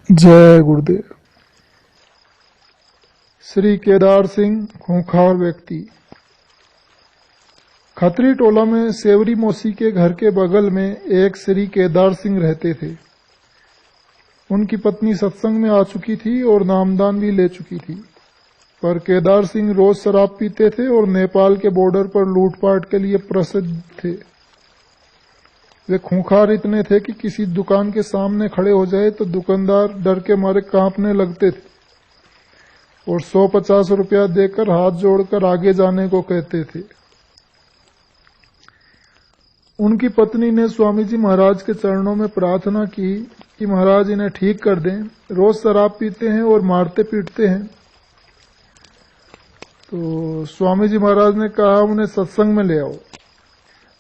जय गुरुदेव। श्री केदार सिंह खूंखार व्यक्ति। खत्री टोला में सेवरी मौसी के घर के बगल में एक श्री केदार सिंह रहते थे। उनकी पत्नी सत्संग में आ चुकी थी और नामदान भी ले चुकी थी, पर केदार सिंह रोज शराब पीते थे और नेपाल के बॉर्डर पर लूटपाट के लिए प्रसिद्ध थे। वे खूंखार इतने थे कि किसी दुकान के सामने खड़े हो जाए तो दुकानदार डर के मारे कांपने लगते थे और 150 रुपया देकर हाथ जोड़कर आगे जाने को कहते थे। उनकी पत्नी ने स्वामी जी महाराज के चरणों में प्रार्थना की कि महाराज इन्हें ठीक कर दें, रोज शराब पीते हैं और मारते पीटते हैं। तो स्वामी जी महाराज ने कहा उन्हें सत्संग में ले आओ,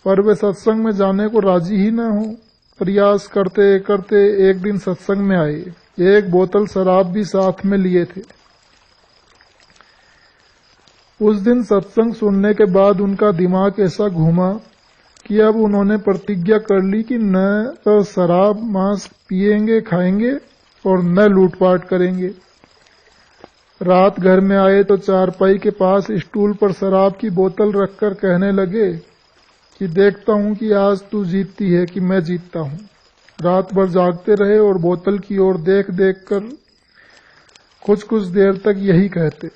पर वे सत्संग में जाने को राजी ही न हो। प्रयास करते करते एक दिन सत्संग में आए, एक बोतल शराब भी साथ में लिए थे। उस दिन सत्संग सुनने के बाद उनका दिमाग ऐसा घूमा कि अब उन्होंने प्रतिज्ञा कर ली कि न तो शराब मांस पिएंगे खाएंगे और न लूटपाट करेंगे। रात घर में आए तो चारपाई के पास स्टूल पर शराब की बोतल रखकर कहने लगे कि देखता हूं कि आज तू जीतती है कि मैं जीतता हूं। रात भर जागते रहे और बोतल की ओर देख देख कर कुछ देर तक यही कहते।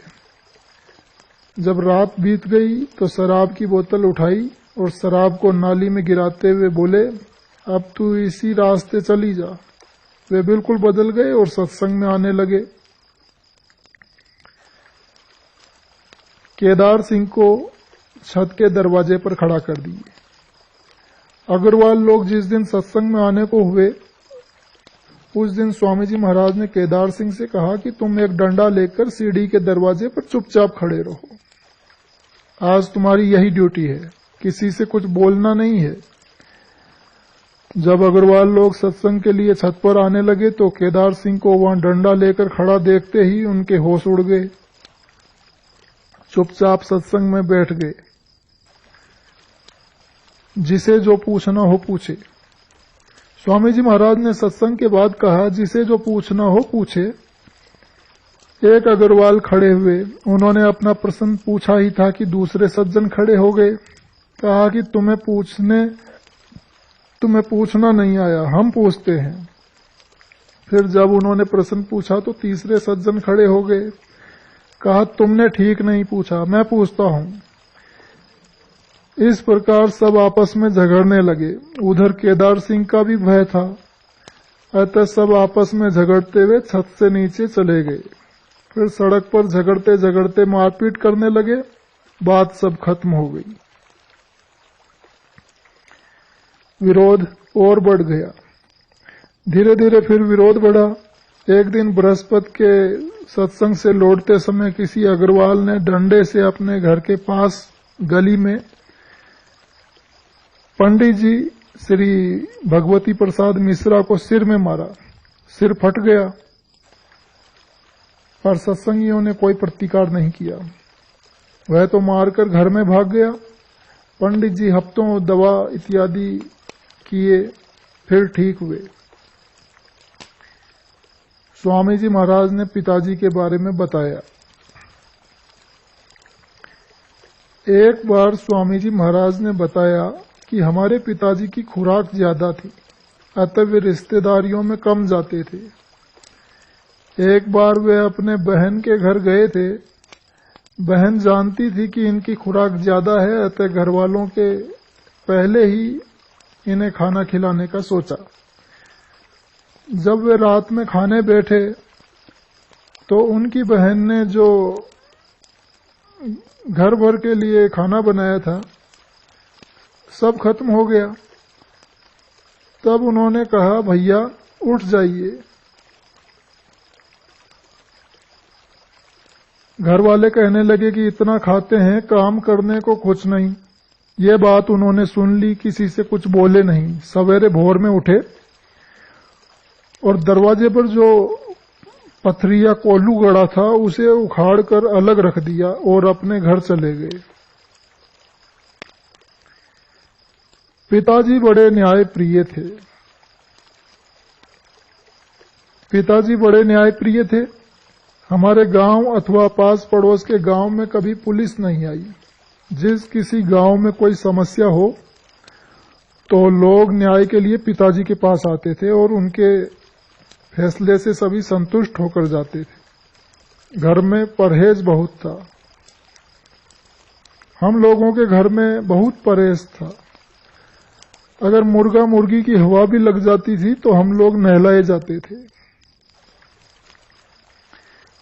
जब रात बीत गई तो शराब की बोतल उठाई और शराब को नाली में गिराते हुए बोले, अब तू इसी रास्ते चली जा। वे बिल्कुल बदल गए और सत्संग में आने लगे। केदार सिंह को छत के दरवाजे पर खड़ा कर दिए। अग्रवाल लोग जिस दिन सत्संग में आने को हुए, उस दिन स्वामी जी महाराज ने केदार सिंह से कहा कि तुम एक डंडा लेकर सीढ़ी के दरवाजे पर चुपचाप खड़े रहो। आज तुम्हारी यही ड्यूटी है, किसी से कुछ बोलना नहीं है। जब अग्रवाल लोग सत्संग के लिए छत पर आने लगे तो केदार सिंह को वहां डंडा लेकर खड़ा देखते ही उनके होश उड़ गए। चुपचाप सत्संग में बैठ गए। जिसे जो पूछना हो पूछे। स्वामी जी महाराज ने सत्संग के बाद कहा, जिसे जो पूछना हो पूछे। एक अग्रवाल खड़े हुए, उन्होंने अपना प्रश्न पूछा ही था कि दूसरे सज्जन खड़े हो गए। कहा कि तुम्हें पूछना नहीं आया, हम पूछते हैं। फिर जब उन्होंने प्रश्न पूछा तो तीसरे सज्जन खड़े हो गए। कहा तुमने ठीक नहीं पूछा, मैं पूछता हूं। इस प्रकार सब आपस में झगड़ने लगे। उधर केदार सिंह का भी भय था, अतः सब आपस में झगड़ते हुए छत से नीचे चले गए। फिर सड़क पर झगड़ते झगड़ते मारपीट करने लगे। बात सब खत्म हो गई। विरोध और बढ़ गया। धीरे धीरे फिर विरोध बढ़ा। एक दिन बृहस्पति के सत्संग से लौटते समय किसी अग्रवाल ने डंडे से अपने घर के पास गली में पंडित जी श्री भगवती प्रसाद मिश्रा को सिर में मारा। सिर फट गया, पर सत्संगियों ने कोई प्रतिकार नहीं किया। वह तो मारकर घर में भाग गया। पंडित जी हफ्तों दवा इत्यादि किए, फिर ठीक हुए। स्वामी जी महाराज ने पिताजी के बारे में बताया। एक बार स्वामी जी महाराज ने बताया कि हमारे पिताजी की खुराक ज्यादा थी, अतः वे रिश्तेदारियों में कम जाते थे। एक बार वे अपने बहन के घर गए थे। बहन जानती थी कि इनकी खुराक ज्यादा है, अतः घर वालों के पहले ही इन्हें खाना खिलाने का सोचा। जब वे रात में खाने बैठे तो उनकी बहन ने जो घर भर के लिए खाना बनाया था सब खत्म हो गया। तब उन्होंने कहा, भैया उठ जाइए। घर वाले कहने लगे कि इतना खाते हैं, काम करने को कुछ नहीं। ये बात उन्होंने सुन ली, किसी से कुछ बोले नहीं। सवेरे भोर में उठे और दरवाजे पर जो पथरिया कोल्लू गड़ा था उसे उखाड़ कर अलग रख दिया और अपने घर चले गए। पिताजी बड़े न्याय प्रिय थे। पिताजी बड़े न्यायप्रिय थे। हमारे गांव अथवा पास पड़ोस के गांव में कभी पुलिस नहीं आई। जिस किसी गांव में कोई समस्या हो तो लोग न्याय के लिए पिताजी के पास आते थे और उनके फैसले से सभी संतुष्ट होकर जाते थे। घर में परहेज बहुत था। हम लोगों के घर में बहुत परहेज था। अगर मुर्गा मुर्गी की हवा भी लग जाती थी तो हम लोग नहलाए जाते थे।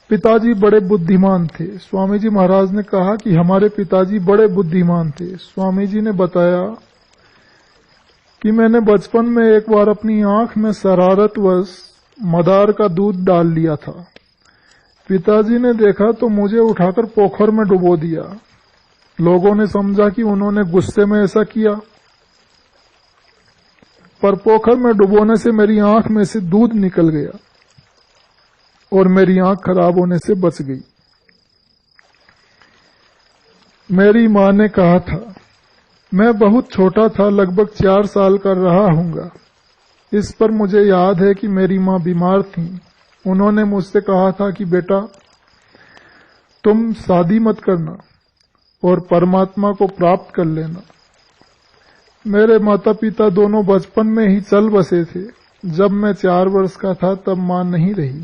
पिताजी बड़े बुद्धिमान थे। स्वामी जी महाराज ने कहा कि हमारे पिताजी बड़े बुद्धिमान थे। स्वामी जी ने बताया कि मैंने बचपन में एक बार अपनी आंख में शरारतवश मदार का दूध डाल लिया था। पिताजी ने देखा तो मुझे उठाकर पोखर में डुबो दिया। लोगों ने समझा कि उन्होंने गुस्से में ऐसा किया, पर पोखर में डुबोने से मेरी आंख में से दूध निकल गया और मेरी आंख खराब होने से बच गई। मेरी मां ने कहा था, मैं बहुत छोटा था, लगभग 4 साल का रहा हूंगा। इस पर मुझे याद है कि मेरी मां बीमार थी। उन्होंने मुझसे कहा था कि बेटा तुम शादी मत करना और परमात्मा को प्राप्त कर लेना। मेरे माता पिता दोनों बचपन में ही चल बसे थे। जब मैं 4 वर्ष का था तब मां नहीं रही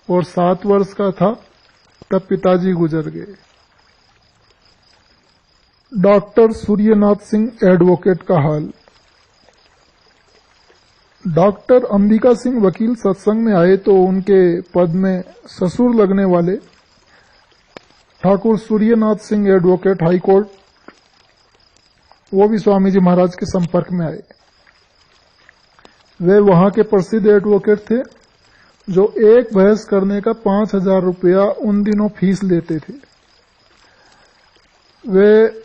और 7 वर्ष का था तब पिताजी गुजर गए। डॉक्टर सूर्यनाथ सिंह एडवोकेट का हाल। डॉक्टर अंबिका सिंह वकील सत्संग में आए तो उनके पद में ससुर लगने वाले Thakur Suryanath Singh advocate high court, वो भी स्वामी जी महाराज के संपर्क में आए। वे वहां के प्रसिद्ध एडवोकेट थे जो एक बहस करने का 5,000 रुपया उन दिनों फीस लेते थे। वे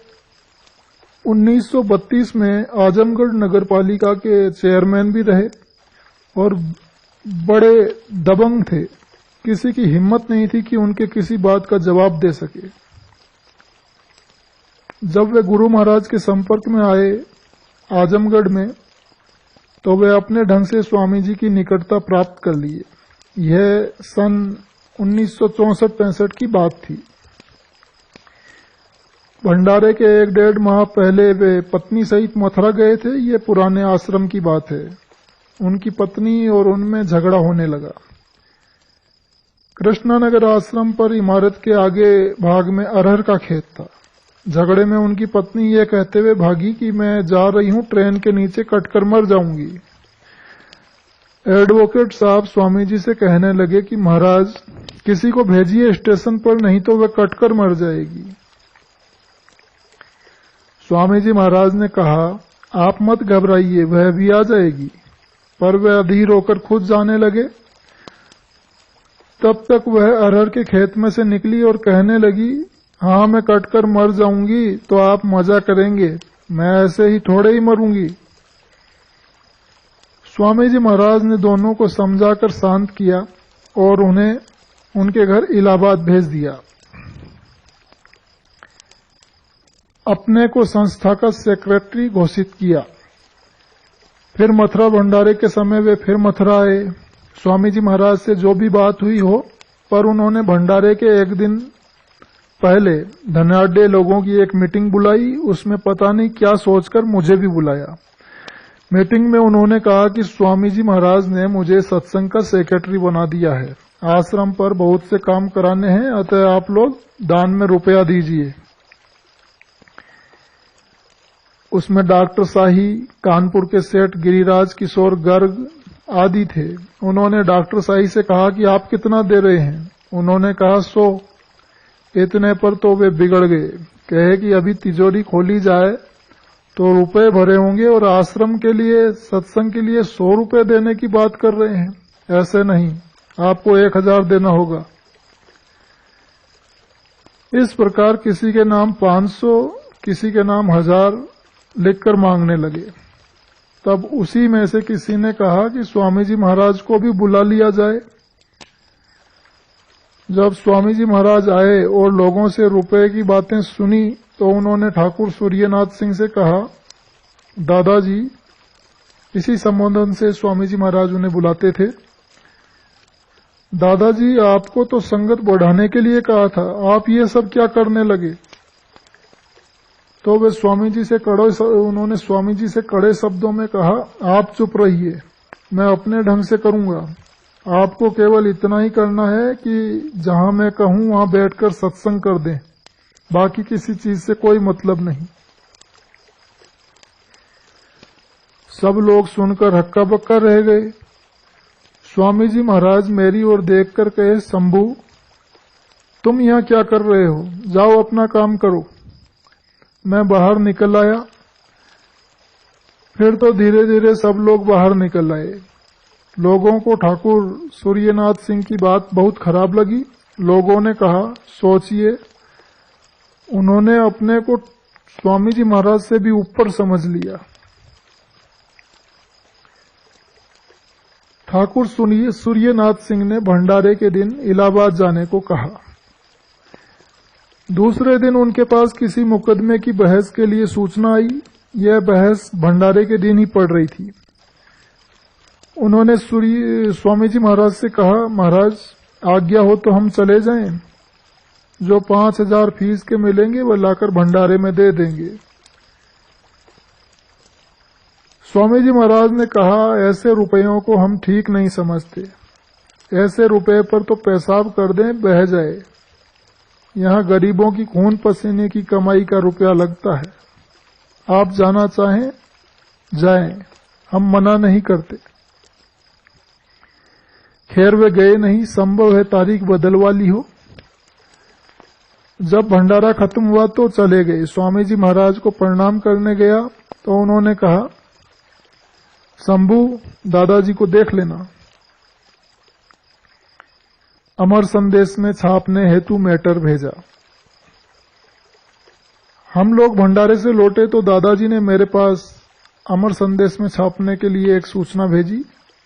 1932 में आजमगढ़ नगर पालिका के चेयरमैन भी रहे और बड़े दबंग थे। किसी की हिम्मत नहीं थी कि उनके किसी बात का जवाब दे सके। जब वे गुरु महाराज के संपर्क में आए आजमगढ़ में तो वे अपने ढंग से स्वामी जी की निकटता प्राप्त कर लिए। यह सन 1964-65 की बात थी। भंडारे के 1-1.5 माह पहले वे पत्नी सहित मथुरा गए थे। ये पुराने आश्रम की बात है। उनकी पत्नी और उनमें झगड़ा होने लगा। कृष्णानगर आश्रम पर इमारत के आगे भाग में अरहर का खेत था। झगड़े में उनकी पत्नी ये कहते हुए भागी कि मैं जा रही हूं, ट्रेन के नीचे कटकर मर जाऊंगी। एडवोकेट साहब स्वामी जी से कहने लगे कि महाराज किसी को भेजिए स्टेशन पर, नहीं तो वह कटकर मर जाएगी। स्वामी जी महाराज ने कहा, आप मत घबराइए, वह भी आ जाएगी। पर वह अधीर होकर खुद जाने लगे। तब तक वह अरहर के खेत में से निकली और कहने लगी, हाँ मैं कटकर मर जाऊंगी तो आप मजा करेंगे, मैं ऐसे ही थोड़े ही मरूंगी। स्वामी जी महाराज ने दोनों को समझाकर शांत किया और उन्हें उनके घर इलाहाबाद भेज दिया। अपने को संस्था का सेक्रेटरी घोषित किया। फिर मथुरा भंडारे के समय वे फिर मथुरा आए। स्वामी जी महाराज से जो भी बात हुई हो, पर उन्होंने भंडारे के एक दिन पहले धनाढ्य लोगों की एक मीटिंग बुलाई। उसमें पता नहीं क्या सोचकर मुझे भी बुलाया। मीटिंग में उन्होंने कहा कि स्वामी जी महाराज ने मुझे सत्संग का सेक्रेटरी बना दिया है। आश्रम पर बहुत से काम कराने हैं, अतः आप लोग दान में रुपया दीजिए। उसमें डॉक्टर शाही, कानपुर के सेठ गिरिराज किशोर गर्ग आदि थे। उन्होंने डॉक्टर शाही से कहा कि आप कितना दे रहे हैं? उन्होंने कहा 100। इतने पर तो वे बिगड़ गए, कहे कि अभी तिजोरी खोली जाए तो रुपए भरे होंगे और आश्रम के लिए, सत्संग के लिए 100 रुपए देने की बात कर रहे हैं। ऐसे नहीं, आपको 1000 देना होगा। इस प्रकार किसी के नाम 500, किसी के नाम 1000 लिखकर मांगने लगे। तब उसी में से किसी ने कहा कि स्वामी जी महाराज को भी बुला लिया जाए। जब स्वामी जी महाराज आए और लोगों से रुपए की बातें सुनी तो उन्होंने ठाकुर सूर्यनाथ सिंह से कहा, दादाजी, इसी संबोधन से स्वामी जी महाराज उन्हें बुलाते थे, दादाजी, आपको तो संगत बढ़ाने के लिए कहा था, आप ये सब क्या करने लगे? तो वे उन्होंने स्वामी जी से कड़े शब्दों में कहा, आप चुप रहिए, मैं अपने ढंग से करूंगा। आपको केवल इतना ही करना है कि जहां मैं कहूं वहां बैठकर सत्संग कर दें, बाकी किसी चीज से कोई मतलब नहीं। सब लोग सुनकर हक्का बक्का रह गए। स्वामी जी महाराज मेरी ओर देखकर कहे, शंभू, तुम यहां क्या कर रहे हो? जाओ अपना काम करो। मैं बाहर निकल आया। फिर तो धीरे धीरे सब लोग बाहर निकल आए। लोगों को ठाकुर सूर्यनाथ सिंह की बात बहुत खराब लगी। लोगों ने कहा, सोचिए, उन्होंने अपने को स्वामी जी महाराज से भी ऊपर समझ लिया। ठाकुर सूर्यनाथ सिंह ने भंडारे के दिन इलाहाबाद जाने को कहा। दूसरे दिन उनके पास किसी मुकदमे की बहस के लिए सूचना आई। यह बहस भंडारे के दिन ही पड़ रही थी। उन्होंने स्वामी जी महाराज से कहा, महाराज, आज्ञा हो तो हम चले जाएं। जो 5,000 फीस के मिलेंगे वह लाकर भंडारे में दे देंगे। स्वामी जी महाराज ने कहा, ऐसे रुपयों को हम ठीक नहीं समझते। ऐसे रुपए पर तो पेशाब कर दें, बह जाए। यहाँ गरीबों की खून पसीने की कमाई का रुपया लगता है। आप जाना चाहें जाएं, हम मना नहीं करते। खैर वे गए नहीं। संभव है तारीख बदलवा ली हो। जब भंडारा खत्म हुआ तो चले गए। स्वामी जी महाराज को प्रणाम करने गया तो उन्होंने कहा, शंभू, दादाजी को देख लेना। अमर संदेश में छापने हेतु मैटर भेजा। हम लोग भंडारे से लौटे तो दादाजी ने मेरे पास अमर संदेश में छापने के लिए एक सूचना भेजी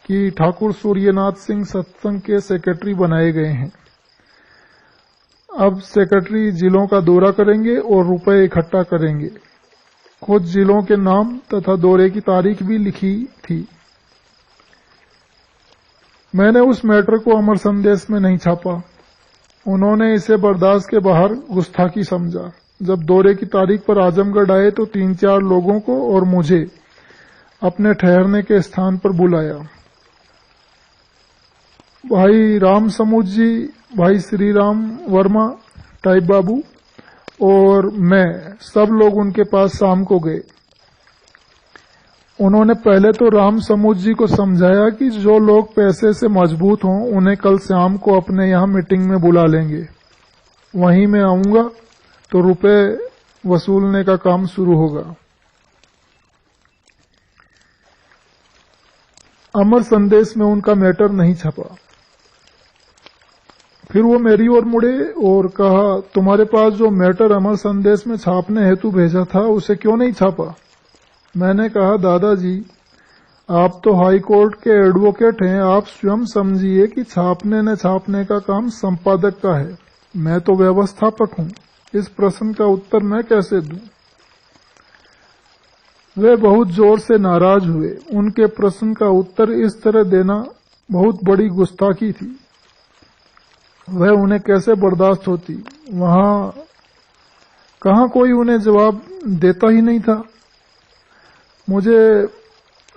कि ठाकुर सूर्यनाथ सिंह सत्संग के सेक्रेटरी बनाए गए हैं। अब सेक्रेटरी जिलों का दौरा करेंगे और रुपए इकट्ठा करेंगे। कुछ जिलों के नाम तथा दौरे की तारीख भी लिखी थी। मैंने उस मैटर को अमर संदेश में नहीं छापा। उन्होंने इसे बर्दाश्त के बाहर गुस्ताखी समझा। जब दौरे की तारीख पर आजमगढ़ आए तो 3-4 लोगों को और मुझे अपने ठहरने के स्थान पर बुलाया। भाई राम समूद जी, भाई श्री राम वर्मा, टाइप बाबू और मैं, सब लोग उनके पास शाम को गए। उन्होंने पहले तो राम समूद जी को समझाया कि जो लोग पैसे से मजबूत हों उन्हें कल शाम को अपने यहाँ मीटिंग में बुला लेंगे। वहीं मैं आऊंगा तो रुपए वसूलने का काम शुरू होगा। अमर संदेश में उनका मैटर नहीं छपा। फिर वो मेरी ओर मुड़े और कहा, तुम्हारे पास जो मैटर अमर संदेश में छापने हेतु भेजा था उसे क्यों नहीं छापा? मैंने कहा, दादाजी, आप तो हाई कोर्ट के एडवोकेट हैं, आप स्वयं समझिए कि छापने न छापने का काम संपादक का है। मैं तो व्यवस्थापक हूं। इस प्रश्न का उत्तर मैं कैसे दूं? वे बहुत जोर से नाराज हुए। उनके प्रश्न का उत्तर इस तरह देना बहुत बड़ी गुस्ताखी थी। वह उन्हें कैसे बर्दाश्त होती? वहां कहां कोई उन्हें जवाब देता ही नहीं था। मुझे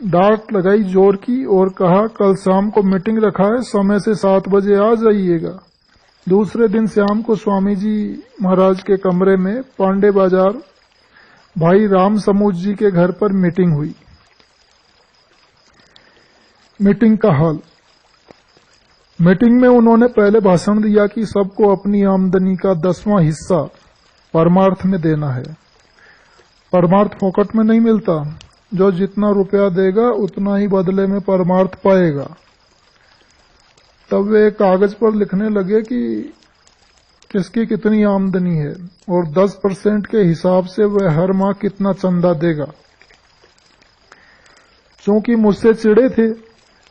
डांट लगाई जोर की और कहा, कल शाम को मीटिंग रखा है, समय से 7 बजे आ जाइएगा। दूसरे दिन शाम को स्वामी जी महाराज के कमरे में पांडे बाजार भाई राम समूद जी के घर पर मीटिंग हुई। मीटिंग का हाल। मीटिंग में उन्होंने पहले भाषण दिया कि सबको अपनी आमदनी का 10वां हिस्सा परमार्थ में देना है। परमार्थ फोकट में नहीं मिलता। जो जितना रुपया देगा उतना ही बदले में परमार्थ पाएगा। तब वे कागज पर लिखने लगे कि किसकी कितनी आमदनी है और 10% के हिसाब से वह हर माह कितना चंदा देगा। चूंकि मुझसे चिढ़े थे,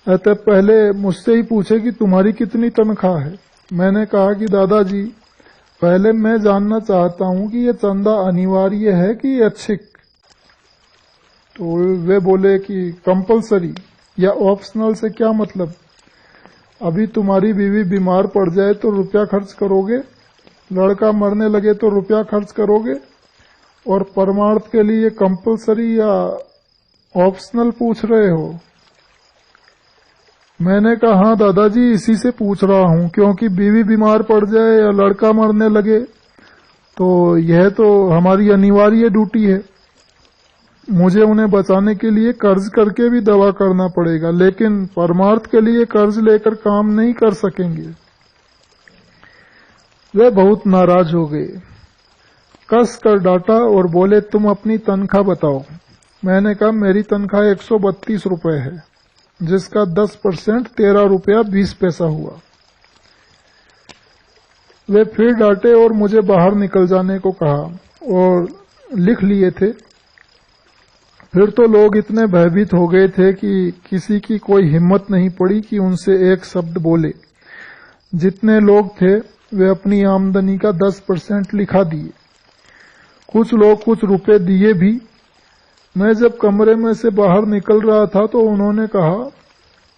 अतः पहले मुझसे ही पूछे कि तुम्हारी कितनी तनख्वाह है। मैंने कहा कि दादाजी, पहले मैं जानना चाहता हूं कि यह चंदा अनिवार्य है कि ऐच्छिक। तो वे बोले कि कंपलसरी या ऑप्शनल से क्या मतलब। अभी तुम्हारी बीवी बीमार पड़ जाए तो रुपया खर्च करोगे, लड़का मरने लगे तो रुपया खर्च करोगे, और परमार्थ के लिए कंपलसरी या ऑप्शनल पूछ रहे हो? मैंने कहा हाँ दादाजी, इसी से पूछ रहा हूं, क्योंकि बीवी बीमार पड़ जाए या लड़का मरने लगे तो यह तो हमारी अनिवार्य ड्यूटी है। मुझे उन्हें बचाने के लिए कर्ज करके भी दवा करना पड़ेगा, लेकिन परमार्थ के लिए कर्ज लेकर काम नहीं कर सकेंगे। वे बहुत नाराज हो गए, कस कर डांटा और बोले तुम अपनी तनख्वाह बताओ। मैंने कहा मेरी तनख्वाह 132 रुपए है, जिसका 10% 13 रुपया 20 पैसा हुआ। वे फिर डांटे और मुझे बाहर निकल जाने को कहा और लिख लिए थे। फिर तो लोग इतने भयभीत हो गए थे कि किसी की कोई हिम्मत नहीं पड़ी कि उनसे एक शब्द बोले। जितने लोग थे वे अपनी आमदनी का 10% लिखा दिए। कुछ लोग कुछ रुपए दिए भी। मैं जब कमरे में से बाहर निकल रहा था तो उन्होंने कहा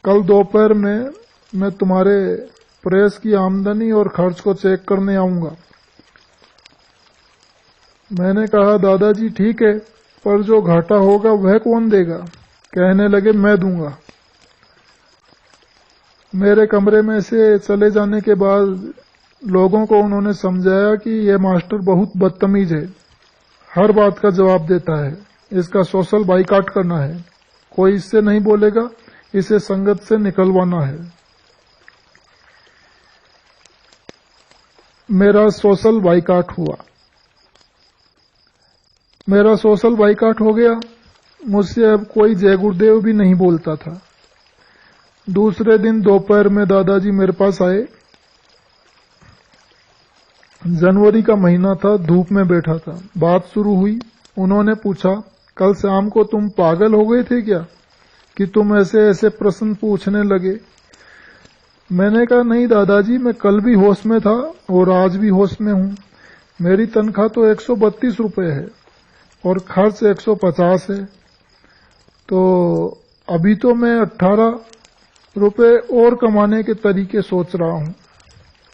कल दोपहर में मैं तुम्हारे प्रेस की आमदनी और खर्च को चेक करने आऊंगा। मैंने कहा दादाजी ठीक है, पर जो घाटा होगा वह कौन देगा? कहने लगे मैं दूंगा। मेरे कमरे में से चले जाने के बाद लोगों को उन्होंने समझाया कि यह मास्टर बहुत बदतमीज है, हर बात का जवाब देता है, इसका सोशल बाइकाट करना है, कोई इससे नहीं बोलेगा, इसे संगत से निकलवाना है। मेरा सोशल बाइकाट हुआ। मेरा सोशल बाइकाट हो गया। मुझसे अब कोई जय गुरुदेव भी नहीं बोलता था। दूसरे दिन दोपहर में दादाजी मेरे पास आए। जनवरी का महीना था, धूप में बैठा था। बात शुरू हुई। उन्होंने पूछा कल शाम को तुम पागल हो गए थे क्या कि तुम ऐसे ऐसे प्रश्न पूछने लगे? मैंने कहा नहीं दादाजी, मैं कल भी होश में था और आज भी होश में हूं। मेरी तनख्वाह तो 132 रुपए है और खर्च 150 है, तो अभी तो मैं 18 रुपए और कमाने के तरीके सोच रहा हूं।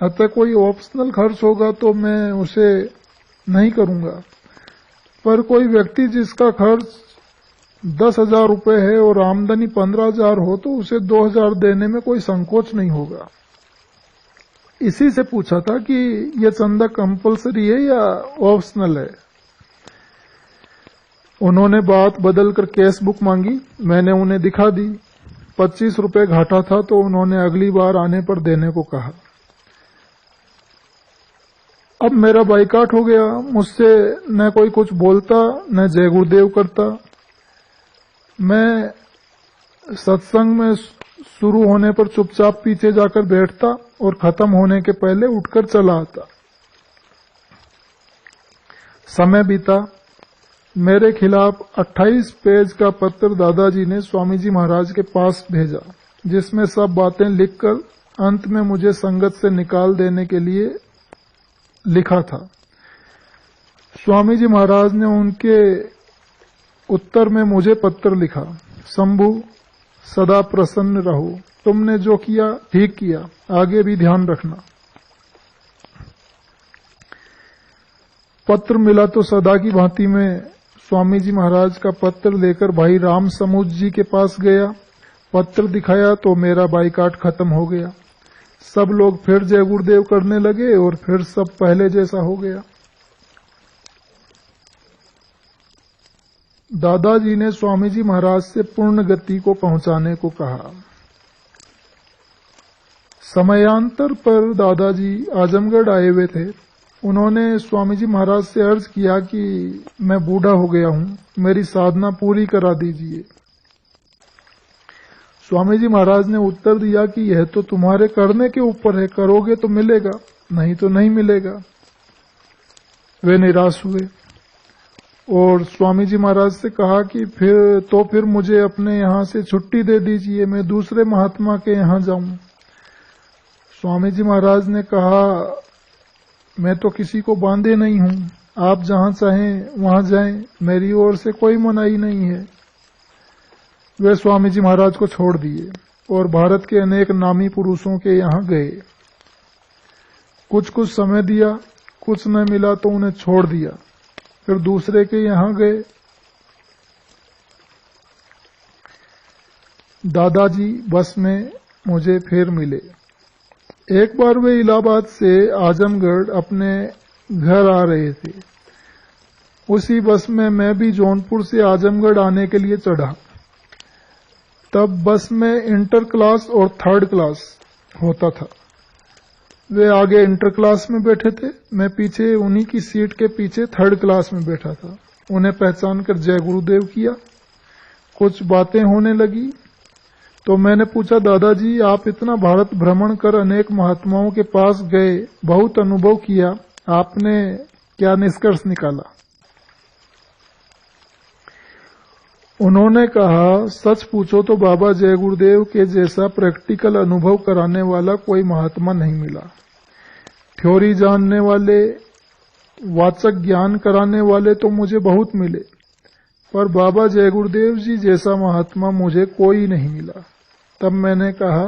अतः कोई ऑप्शनल खर्च होगा तो मैं उसे नहीं करूंगा, पर कोई व्यक्ति जिसका खर्च 10,000 रुपए है और आमदनी 15,000 हो तो उसे 2,000 देने में कोई संकोच नहीं होगा। इसी से पूछा था कि यह चंदा कंपलसरी है या ऑप्शनल है। उन्होंने बात बदलकर कैश बुक मांगी। मैंने उन्हें दिखा दी। 25 रुपए घाटा था तो उन्होंने अगली बार आने पर देने को कहा। अब मेरा बाइकाट हो गया। मुझसे न कोई कुछ बोलता न जय गुरुदेव करता। मैं सत्संग में शुरू होने पर चुपचाप पीछे जाकर बैठता और खत्म होने के पहले उठकर चला आता। समय बीता। मेरे खिलाफ 28 पेज का पत्र दादाजी ने स्वामी जी महाराज के पास भेजा, जिसमें सब बातें लिखकर अंत में मुझे संगत से निकाल देने के लिए लिखा था। स्वामी जी महाराज ने उनके उत्तर में मुझे पत्र लिखा, शंभू सदा प्रसन्न रहो, तुमने जो किया ठीक किया, आगे भी ध्यान रखना। पत्र मिला तो सदा की भांति में स्वामी जी महाराज का पत्र लेकर भाई राम समुद्र जी के पास गया। पत्र दिखाया तो मेरा बाइकाट खत्म हो गया। सब लोग फिर जय गुरुदेव करने लगे और फिर सब पहले जैसा हो गया। दादाजी ने स्वामी जी महाराज से पूर्ण गति को पहुंचाने को कहा। समयांतर पर दादाजी आजमगढ़ आए हुए थे। उन्होंने स्वामी जी महाराज से अर्ज किया कि मैं बूढ़ा हो गया हूं, मेरी साधना पूरी करा दीजिए। स्वामी जी महाराज ने उत्तर दिया कि यह तो तुम्हारे करने के ऊपर है, करोगे तो मिलेगा, नहीं तो नहीं मिलेगा। वे निराश हुए और स्वामी जी महाराज से कहा कि फिर मुझे अपने यहां से छुट्टी दे दीजिए, मैं दूसरे महात्मा के यहां जाऊं। स्वामी जी महाराज ने कहा मैं तो किसी को बांधे नहीं हूं, आप जहां चाहें वहां जाएं, मेरी ओर से कोई मनाही नहीं है। वे स्वामी जी महाराज को छोड़ दिए। और भारत के अनेक नामी पुरुषों के यहाँ गए। कुछ कुछ समय दिया, कुछ न मिला तो उन्हें छोड़ दिया, फिर दूसरे के यहाँ गए। दादाजी बस में मुझे फिर मिले। एक बार वे इलाहाबाद से आजमगढ़ अपने घर आ रहे थे। उसी बस में मैं भी जौनपुर से आजमगढ़ आने के लिए चढ़ा। तब बस में इंटर क्लास और थर्ड क्लास होता था। वे आगे इंटर क्लास में बैठे थे, मैं पीछे उन्हीं की सीट के पीछे थर्ड क्लास में बैठा था। उन्हें पहचान कर जय गुरुदेव किया। कुछ बातें होने लगी तो मैंने पूछा, दादाजी आप इतना भारत भ्रमण कर अनेक महात्माओं के पास गए, बहुत अनुभव किया, आपने क्या निष्कर्ष निकाला? उन्होंने कहा, सच पूछो तो बाबा जय गुरुदेव के जैसा प्रैक्टिकल अनुभव कराने वाला कोई महात्मा नहीं मिला। थ्योरी जानने वाले, वाचक ज्ञान कराने वाले तो मुझे बहुत मिले, पर बाबा जय गुरुदेव जी जैसा महात्मा मुझे कोई नहीं मिला। तब मैंने कहा,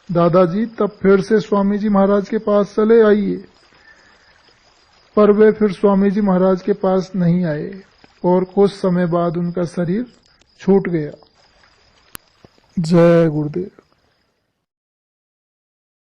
दादाजी तब फिर से स्वामी जी महाराज के पास चले आइए। पर वे फिर स्वामी जी महाराज के पास नहीं आए और कुछ समय बाद उनका शरीर छूट गया। जय गुरुदेव।